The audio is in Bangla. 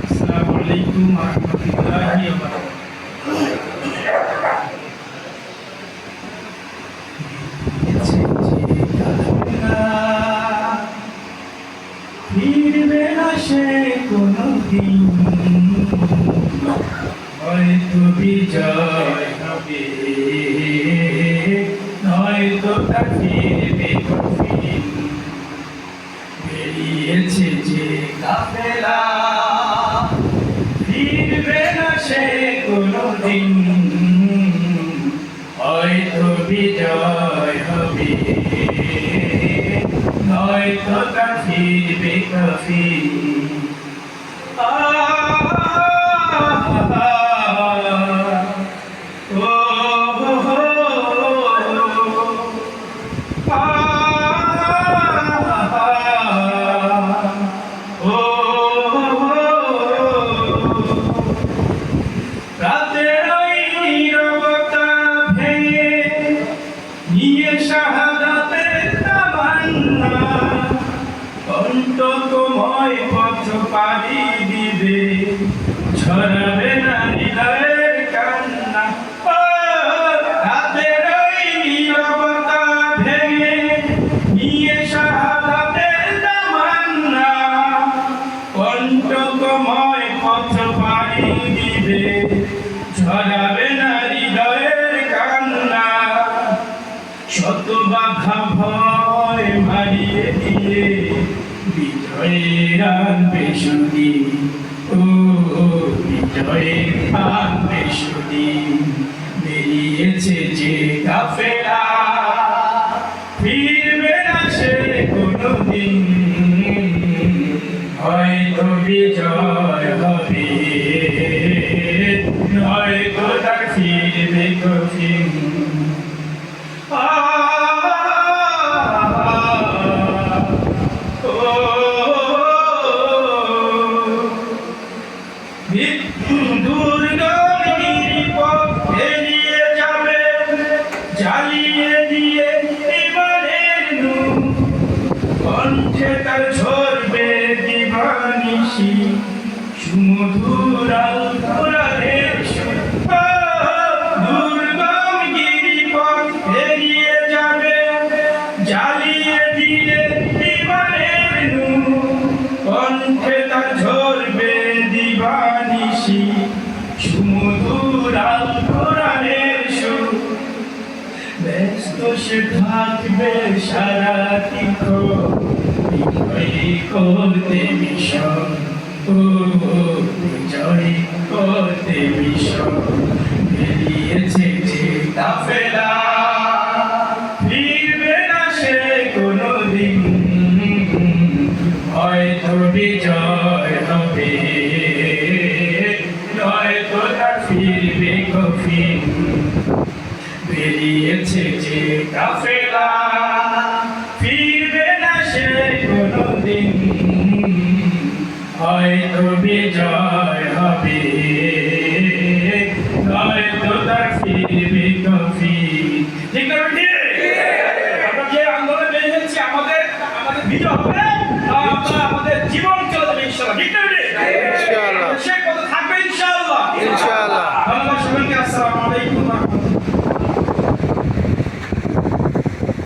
আসসালামু আলাইকুম ওয়া রাহমাতুল্লাহি ওয়া বারাকাতুহু। ফিরবে না সে কোনদিন, হয়তো বিজয় হবে, নয়তো তার ফিরবে কঠিন। বেরিয়েছে যে কাফেলা, ফিরবে না সে কোনদিন, হয়তো বিজয় হবে, নয়তো তার ফিরবে কঠিন। রাতের ওই নীরবতা ভেঙে নিয়ে শাহাদাতের তামান্না, কণ্টকময় পথ পাড়ি দিবে, ছড়াবে না হৃদয়ের কান্না। রাতের ওই নীরবতা ভেঙে নিয়ে শাহাদাতের তামান্না, কণ্টকময় পথ পাড়ি দিবে, ছড়াবে না হৃদয়ের কান্না। শত বাধা ভয় মারিয়ে দিয়ে বিজয়ের আনবে সুদিন, ও বিজয়ের আনবে সুদিন। বেরিয়েছে যে কাফেলা, ফিরবে না সে কোনদিন, হয়তো বিজয় হবে, নয়তো তার ফিরবে কঠিন। দুর্গম গিরিপথ এড়িয়ে যাবে, জ্বালিয়ে দিয়ে ইমানের নূর, কণ্ঠে তার ঝরবে দিবানিশি, সুমধুর আল কোরআনের সুর। দুর্গম গিরিপথ এড়িয়ে যাবে, জ্বালিয়ে দিয়ে ইমানের নূর, কণ্ঠে তার ঝরবে দিবানিশি, সুমধুর আল কোরআনের সুর। ব্যস্ত সে থাকবে সারাদিক্ষণ বিজয়ী করতে মিশন, ও বিজয়ী করতে মিশন। বেরিয়েছে যে কাফেলা, ফিরবে না সে কোনদিন, হয়তো বিজয় হবে, নয়তো তার ফিরবে কঠিন। বেরিয়েছে যে কাফেলা, ফিরবে না সে কোনদিন, হয়তো বিজয় হবে।